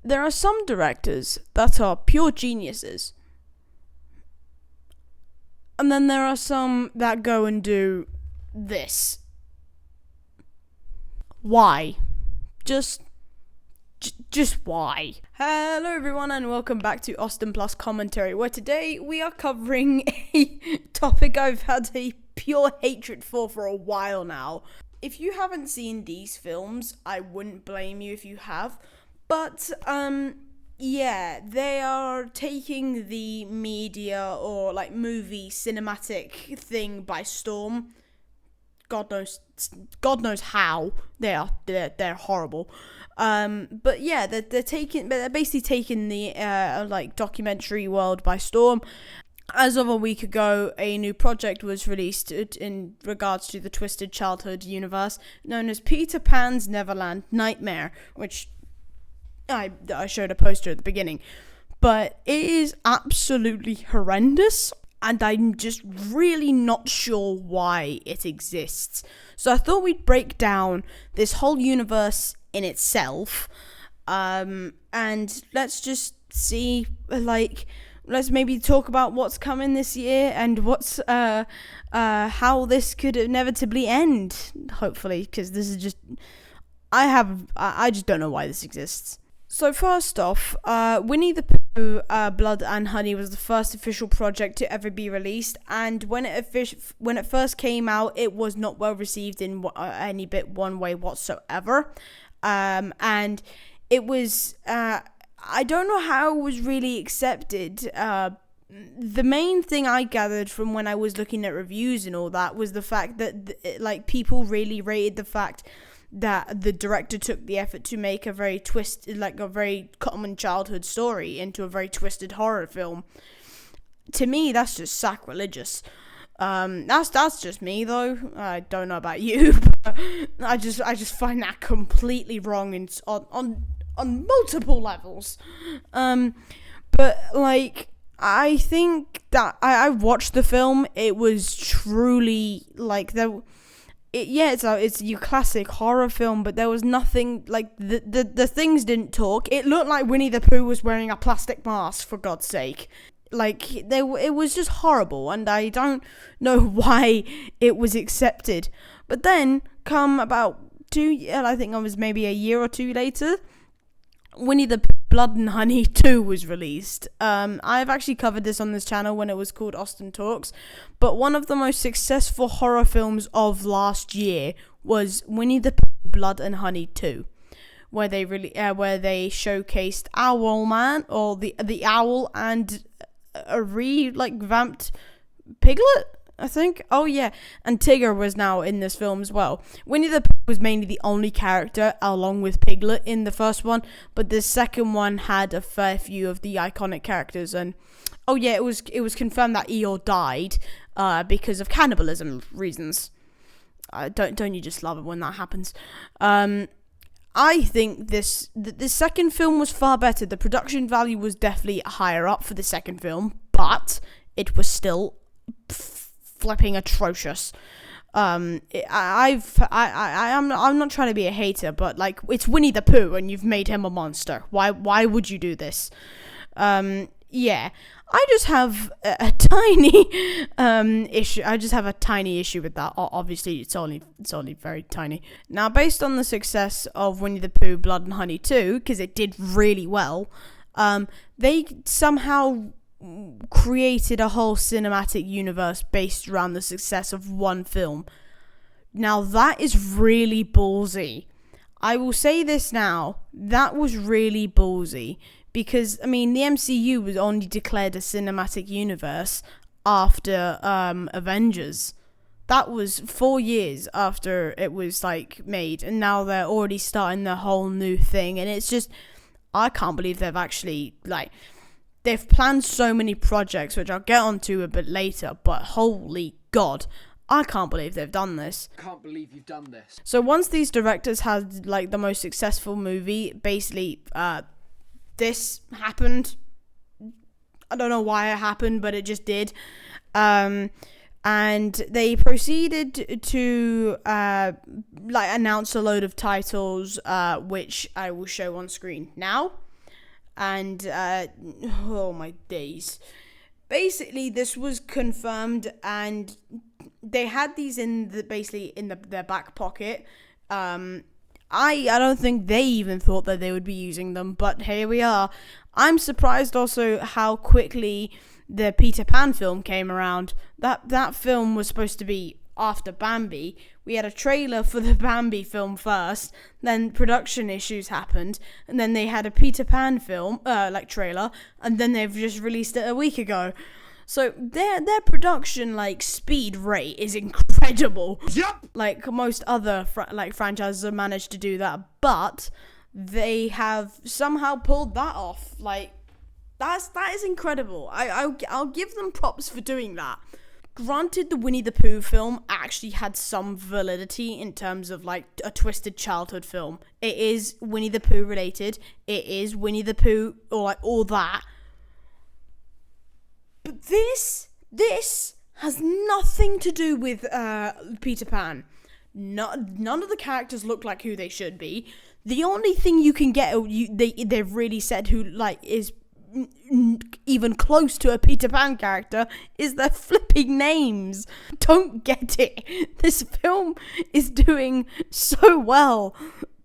there are some directors that are pure geniuses, and then there are some that go and do this. Why? Just why? Hello everyone and welcome back to AustinPlus commentary, where today we are covering a topic I've had a pure hatred for a while now. If you haven't seen these films, I wouldn't blame you if you have, but yeah, they are taking the media or like movie cinematic thing by storm. God knows how they're horrible. But yeah, they're basically taking the like documentary world by storm. As of a week ago, a new project was released in regards to the Twisted Childhood universe, known as Peter Pan's Neverland Nightmare, which I showed a poster at the beginning. But it is absolutely horrendous, and I'm just really not sure why it exists. So I thought we'd break down this whole universe in itself, and let's just see, let's maybe talk about what's coming this year and what's how this could inevitably end, hopefully, because this is just I just don't know why this exists. So first off, Winnie the Pooh, Blood and Honey was the first official project to ever be released, and when it first came out, it was not well received in any bit one way whatsoever, and it was I don't know how it was really accepted. The main thing I gathered from when I was looking at reviews and all that was the fact that people really rated the fact that the director took the effort to make a very a very common childhood story into a very twisted horror film. To me, that's just sacrilegious. That's just me though. I don't know about you, but I just find that completely wrong on multiple levels. But I think that I watched the film. It was truly it's your classic horror film, but there was nothing the things didn't talk. It looked like Winnie the Pooh was wearing a plastic mask, for God's sake. It was just horrible, and I don't know why it was accepted. But then, come about I think it was maybe a year or two later, Winnie the Blood and Honey 2 was released. I've actually covered this on this channel when it was called Austin Talks, but one of the most successful horror films of last year was Winnie the Blood and Honey 2, where they showcased Owlman, or the owl, and a revamped Piglet, I think. Oh yeah, and Tigger was now in this film as well. Winnie the Pooh was mainly the only character, along with Piglet, in the first one, but the second one had a fair few of the iconic characters. And oh yeah, it was confirmed that Eeyore died because of cannibalism reasons. Don't you just love it when that happens? I think the second film was far better. The production value was definitely higher up for the second film, but it was still flipping atrocious. I'm not trying to be a hater, but it's Winnie the Pooh and you've made him a monster. Why would you do this? Yeah, I just have a tiny issue. I just have a tiny issue with that. Obviously, it's only very tiny. Now, based on the success of Winnie the Pooh, Blood and Honey 2, because it did really well, they somehow created a whole cinematic universe based around the success of one film. Now, that is really ballsy. I will say this now. That was really ballsy. Because, the MCU was only declared a cinematic universe after Avengers. That was 4 years after it was, made. And now they're already starting the whole new thing. And it's just, I can't believe they've actually, they've planned so many projects, which I'll get onto a bit later. But holy God, I can't believe they've done this. Can't believe you've done this. So once these directors had, the most successful movie, basically, this happened. I don't know why it happened, but it just did. And they proceeded to announce a load of titles, which I will show on screen now. And oh my days. Basically, this was confirmed, and they had these in their back pocket. I don't think they even thought that they would be using them, but here we are. I'm surprised also how quickly the Peter Pan film came around. That film was supposed to be after Bambi. We had a trailer for the Bambi film first, then production issues happened, and then they had a Peter Pan film, trailer, and then they've just released it a week ago. So their production speed rate is incredible. Yep. Like most other franchises have managed to do that, but they have somehow pulled that off. That is incredible. I'll give them props for doing that. Granted, the Winnie the Pooh film actually had some validity in terms of a twisted childhood film. It is Winnie the Pooh related. It is Winnie the Pooh or all that. But this has nothing to do with Peter Pan. None of the characters look like who they should be. The only thing you can get, they've really said who is even close to a Peter Pan character is their flipping names. Don't get it. This film is doing so well,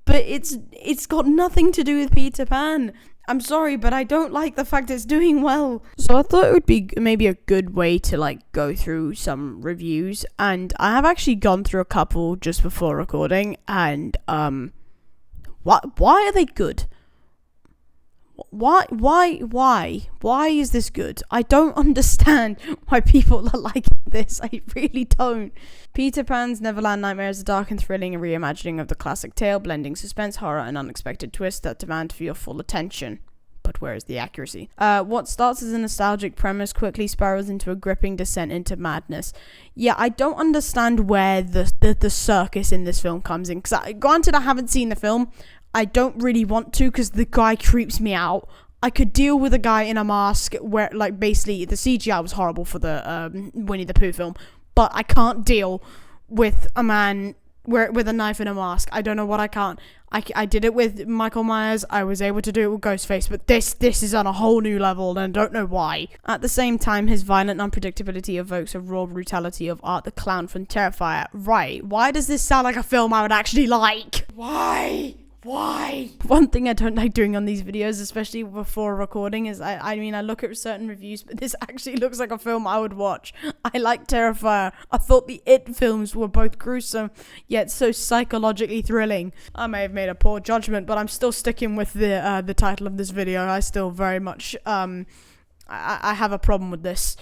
but it's got nothing to do with Peter Pan. I'm sorry, but I don't like the fact it's doing well. So I thought it would be maybe a good way to go through some reviews, and I have actually gone through a couple just before recording, and why are they good? Why is this good? I don't understand why people are liking this. I really don't. Peter Pan's Neverland Nightmare is a dark and thrilling reimagining of the classic tale, blending suspense, horror, and unexpected twists that demand for your full attention. But where is the accuracy? What starts as a nostalgic premise quickly spirals into a gripping descent into madness. Yeah, I don't understand where the circus in this film comes in. Granted, I haven't seen the film. I don't really want to because the guy creeps me out. I could deal with a guy in a mask where, basically, the CGI was horrible for the Winnie the Pooh film, but I can't deal with a man with a knife and a mask. I don't know what I can't. I did it with Michael Myers. I was able to do it with Ghostface, but this is on a whole new level, and I don't know why. At the same time, his violent unpredictability evokes a raw brutality of Art the Clown from Terrifier. Right, why does this sound like a film I would actually like? Why? One thing I don't like doing on these videos, especially before recording, is I look at certain reviews, but this actually looks like a film I would watch. I like Terrifier. I thought the It films were both gruesome, yet so psychologically thrilling. I may have made a poor judgment, but I'm still sticking with the title of this video. I still very much, I have a problem with this.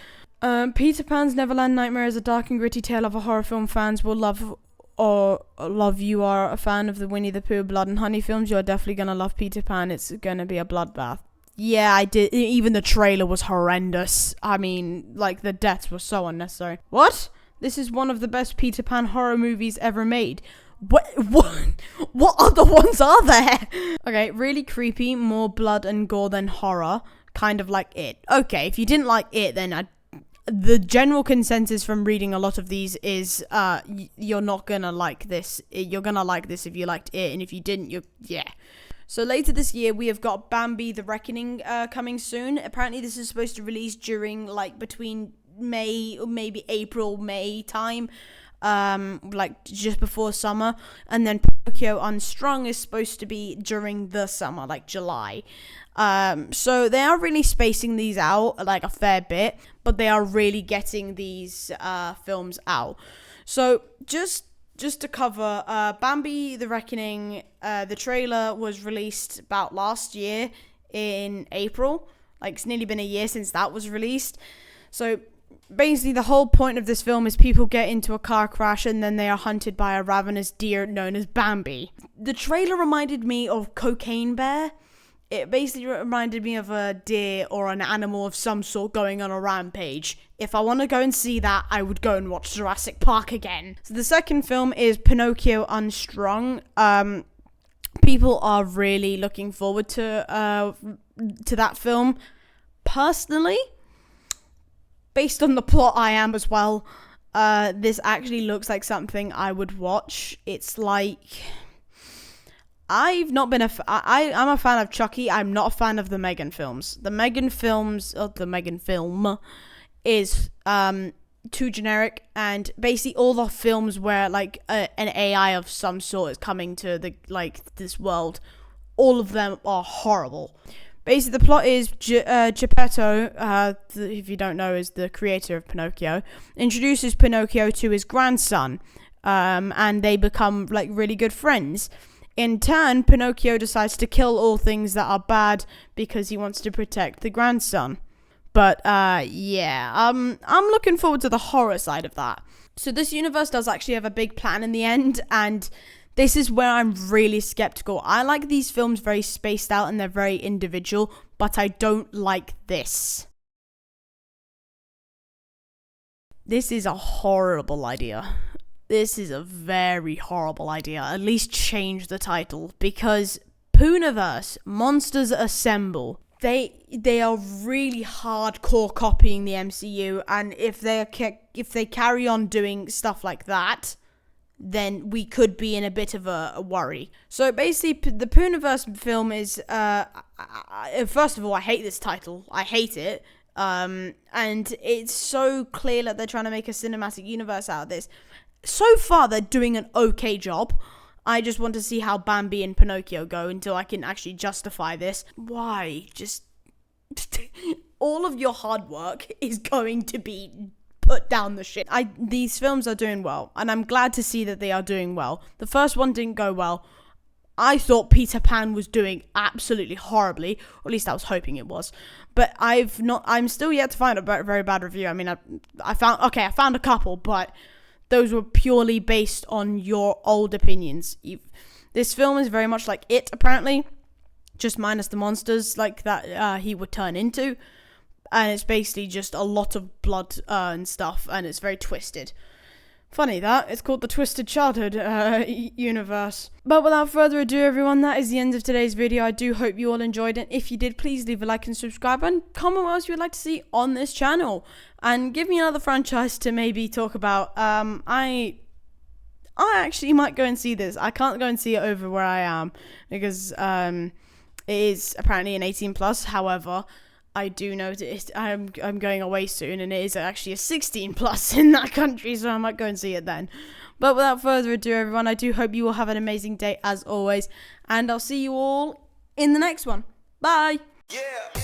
Peter Pan's Neverland Nightmare is a dark and gritty tale of a horror film fans will love. You are a fan of the Winnie the Pooh Blood and Honey films, you're definitely gonna love Peter Pan. It's gonna be a bloodbath. Yeah, I did. Even the trailer was horrendous. I mean, the deaths were so unnecessary. What? This is one of the best Peter Pan horror movies ever made. What other ones are there? Okay, really creepy, more blood and gore than horror. Kind of like It. Okay, if you didn't like It, then the general consensus from reading a lot of these is you're not gonna like this. You're gonna like this if you liked It, and if you didn't, yeah. So later this year, we have got Bambi: The Reckoning coming soon. Apparently, this is supposed to release during between May or maybe April, May time, just before summer, and then Pinocchio Unstrung is supposed to be during the summer, July. So they are really spacing these out a fair bit, but they are really getting these films out. So just to cover, Bambi: The Reckoning, the trailer was released about last year in April. It's nearly been a year since that was released. So basically, the whole point of this film is people get into a car crash and then they are hunted by a ravenous deer known as Bambi. The trailer reminded me of Cocaine Bear. It basically reminded me of a deer or an animal of some sort going on a rampage. If I want to go and see that, I would go and watch Jurassic Park again. So the second film is Pinocchio Unstrung. People are really looking forward to that film. Personally, based on the plot, I am as well. This actually looks like something I would watch. It's I've not been I'm a fan of Chucky. I'm not a fan of the Megan films. The Megan films, or the Megan film, is too generic, and basically all the films where like an AI of some sort is coming to this world, all of them are horrible. Basically, the plot is Geppetto, if you don't know, is the creator of Pinocchio, introduces Pinocchio to his grandson, and they become like really good friends. In turn, Pinocchio decides to kill all things that are bad because he wants to protect the grandson. But I'm looking forward to the horror side of that. So this universe does actually have a big plan in the end, and this is where I'm really skeptical. I like these films very spaced out and they're very individual, but I don't like this. This is a horrible idea. This is a very horrible idea. At least change the title, because Pooniverse, Monsters Assemble, they are really hardcore copying the MCU, and if they carry on doing stuff like that, then we could be in a bit of a worry. So basically, the Pooniverse film is, first of all, I hate this title. I hate it. And it's so clear that they're trying to make a cinematic universe out of this. So far, they're doing an okay job. I just want to see how Bambi and Pinocchio go until I can actually justify this. Why? Just all of your hard work is going to be put down the shit. These films are doing well, and I'm glad to see that they are doing well. The first one didn't go well. I thought Peter Pan was doing absolutely horribly, or at least I was hoping it was. But I'm still yet to find a very bad review. I mean, I found a couple, but those were purely based on your old opinions. This film is very much like It, apparently, just minus the monsters like that he would turn into. And it's basically just a lot of blood and stuff, and it's very twisted. Funny that, it's called the Twisted Childhood universe. But without further ado, everyone, that is the end of today's video. I do hope you all enjoyed it. If you did, please leave a like and subscribe, and comment what else you would like to see on this channel. And give me another franchise to maybe talk about. I actually might go and see this. I can't go and see it over where I am, because it is apparently an 18+. However, I do know that I'm going away soon, and it is actually a 16+ in that country, so I might go and see it then. But without further ado, everyone, I do hope you will have an amazing day as always, and I'll see you all in the next one. Bye! Yeah.